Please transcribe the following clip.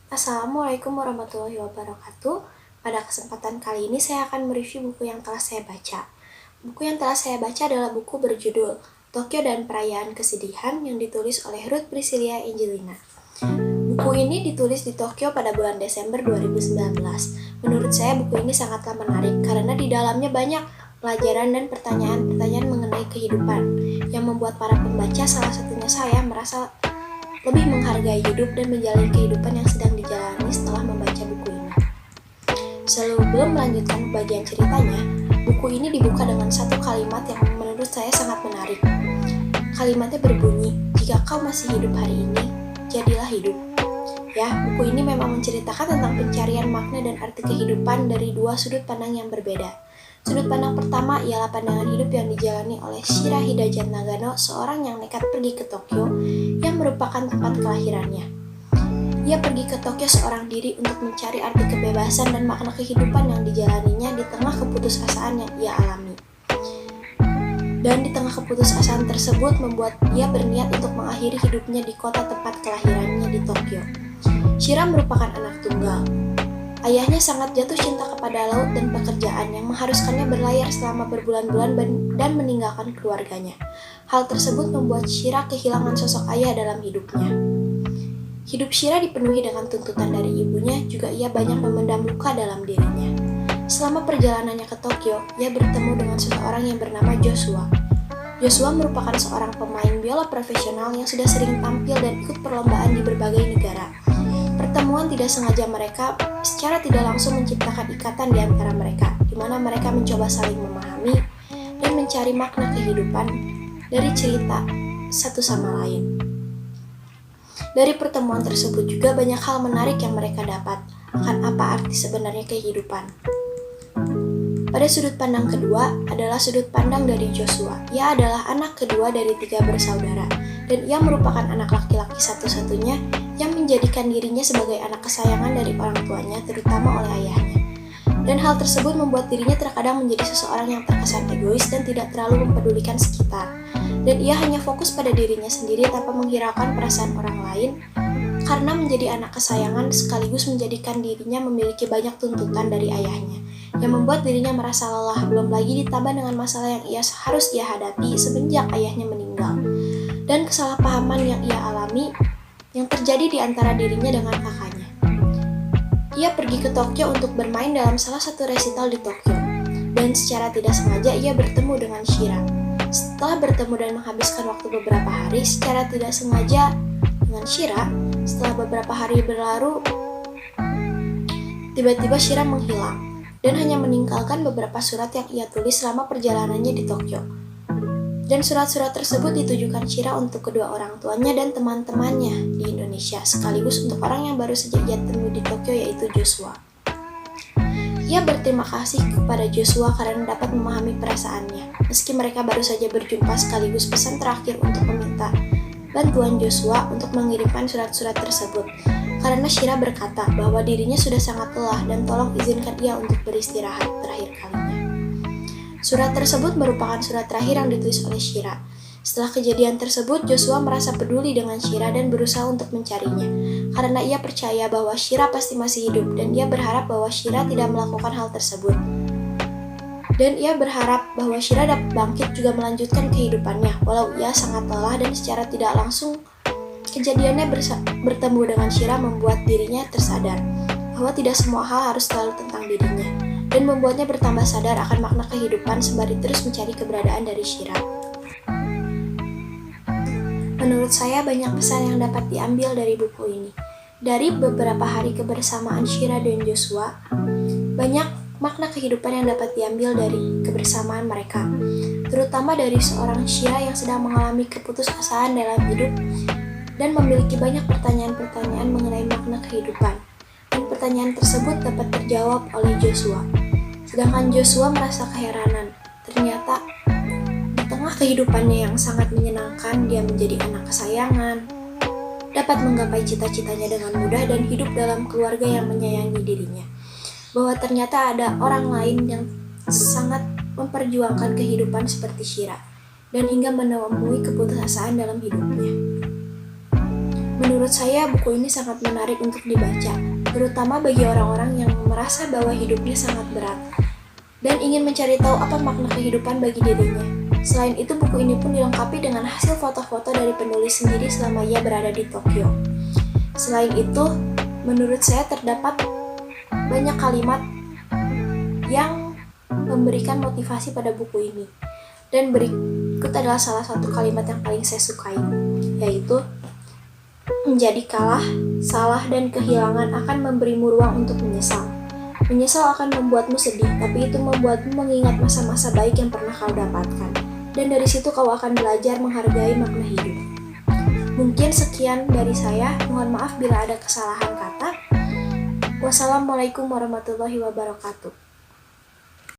Assalamualaikum warahmatullahi wabarakatuh. Pada kesempatan kali ini saya akan mereview buku yang telah saya baca. Buku yang telah saya baca adalah buku berjudul Tokyo dan Perayaan Kesedihan yang ditulis oleh Ruth Priscilia Angelina. Buku ini ditulis di Tokyo pada bulan Desember 2019. Menurut saya buku ini sangatlah menarik karena di dalamnya banyak pelajaran dan pertanyaan-pertanyaan mengenai kehidupan yang membuat para pembaca, salah satunya saya, merasa lebih menghargai hidup dan menjalani kehidupan yang sedang dijalani setelah membaca buku ini. Sebelum melanjutkan bagian ceritanya, buku ini dibuka dengan satu kalimat yang menurut saya sangat menarik. Kalimatnya berbunyi, "Jika kau masih hidup hari ini, jadilah hidup." Ya, buku ini memang menceritakan tentang pencarian makna dan arti kehidupan dari dua sudut pandang yang berbeda. Sudut pandang pertama ialah pandangan hidup yang dijalani oleh Shira Hidajat Nagano, seorang yang nekat pergi ke Tokyo yang merupakan tempat kelahirannya. Ia pergi ke Tokyo seorang diri untuk mencari arti kebebasan dan makna kehidupan yang dijalaninya di tengah keputusasaan yang ia alami. Dan di tengah keputusasaan tersebut membuat ia berniat untuk mengakhiri hidupnya di kota tempat kelahirannya di Tokyo. Shira merupakan anak tunggal. Ayahnya sangat jatuh cinta kepada laut dan pekerjaan yang mengharuskannya berlayar selama berbulan-bulan dan meninggalkan keluarganya. Hal tersebut membuat Shira kehilangan sosok ayah dalam hidupnya. Hidup Shira dipenuhi dengan tuntutan dari ibunya, juga ia banyak memendam luka dalam dirinya. Selama perjalanannya ke Tokyo, ia bertemu dengan seseorang yang bernama Joshua. Joshua merupakan seorang pemain biola profesional yang sudah sering tampil dan ikut perlombaan di berbagai negara. Pertemuan tidak sengaja mereka secara tidak langsung menciptakan ikatan di antara mereka, di mana mereka mencoba saling memahami dan mencari makna kehidupan dari cerita satu sama lain. Dari pertemuan tersebut juga banyak hal menarik yang mereka dapat akan apa arti sebenarnya kehidupan. Pada sudut pandang kedua adalah sudut pandang dari Joshua. Ia adalah anak kedua dari 3 bersaudara, dan ia merupakan anak laki-laki satu-satunya yang menjadikan dirinya sebagai anak kesayangan dari orang tuanya, terutama oleh ayahnya. Dan hal tersebut membuat dirinya terkadang menjadi seseorang yang terkesan egois dan tidak terlalu mempedulikan sekitar. Dan ia hanya fokus pada dirinya sendiri tanpa menghiraukan perasaan orang lain, karena menjadi anak kesayangan sekaligus menjadikan dirinya memiliki banyak tuntutan dari ayahnya, yang membuat dirinya merasa lelah, belum lagi ditambah dengan masalah yang harus ia hadapi semenjak ayahnya meninggal, dan kesalahpahaman yang ia alami yang terjadi di antara dirinya dengan kakaknya. Ia pergi ke Tokyo untuk bermain dalam salah satu resital di Tokyo, dan secara tidak sengaja ia bertemu dengan Shira. Setelah bertemu dan menghabiskan waktu beberapa hari secara tidak sengaja dengan Shira, setelah beberapa hari berlalu, tiba-tiba Shira menghilang dan hanya meninggalkan beberapa surat yang ia tulis selama perjalanannya di Tokyo. Dan surat-surat tersebut ditujukan Shira untuk kedua orang tuanya dan teman-temannya di Indonesia, sekaligus untuk orang yang baru saja ia temui di Tokyo, yaitu Joshua. Ia berterima kasih kepada Joshua karena dapat memahami perasaannya, meski mereka baru saja berjumpa, sekaligus pesan terakhir untuk meminta bantuan Joshua untuk mengirimkan surat-surat tersebut, karena Shira berkata bahwa dirinya sudah sangat lelah dan tolong izinkan ia untuk beristirahat terakhir kalinya. Surat tersebut merupakan surat terakhir yang ditulis oleh Shira. Setelah kejadian tersebut, Joshua merasa peduli dengan Shira dan berusaha untuk mencarinya, karena ia percaya bahwa Shira pasti masih hidup dan ia berharap bahwa Shira tidak melakukan hal tersebut. Dan ia berharap bahwa Shira dapat bangkit juga melanjutkan kehidupannya, walau ia sangat lelah dan secara tidak langsung kejadiannya bertemu dengan Shira membuat dirinya tersadar bahwa tidak semua hal harus selalu tentang dirinya, dan membuatnya bertambah sadar akan makna kehidupan sembari terus mencari keberadaan dari Shira. Menurut saya banyak pesan yang dapat diambil dari buku ini. Dari beberapa hari kebersamaan Shira dan Joshua, banyak makna kehidupan yang dapat diambil dari kebersamaan mereka, terutama dari seorang Shira yang sedang mengalami keputusasaan dalam hidup dan memiliki banyak pertanyaan-pertanyaan mengenai makna kehidupan. Dan pertanyaan tersebut dapat terjawab oleh Joshua. Sedangkan Joshua merasa keheranan, ternyata di tengah kehidupannya yang sangat menyenangkan, dia menjadi anak kesayangan, dapat menggapai cita-citanya dengan mudah dan hidup dalam keluarga yang menyayangi dirinya. Bahwa ternyata ada orang lain yang sangat memperjuangkan kehidupan seperti Shira, dan hingga menemui keputusasaan dalam hidupnya. Menurut saya, buku ini sangat menarik untuk dibaca, terutama bagi orang-orang yang merasa bahwa hidupnya sangat berat dan ingin mencari tahu apa makna kehidupan bagi dirinya. Selain itu, buku ini pun dilengkapi dengan hasil foto-foto dari penulis sendiri selama ia berada di Tokyo. Selain itu, menurut saya terdapat banyak kalimat yang memberikan motivasi pada buku ini. Dan berikut adalah salah satu kalimat yang paling saya sukai, yaitu menjadi kalah, salah, dan kehilangan akan memberimu ruang untuk menyesal. Menyesal akan membuatmu sedih, tapi itu membuatmu mengingat masa-masa baik yang pernah kau dapatkan. Dan dari situ kau akan belajar menghargai makna hidup. Mungkin sekian dari saya, mohon maaf bila ada kesalahan kata. Wassalamualaikum warahmatullahi wabarakatuh.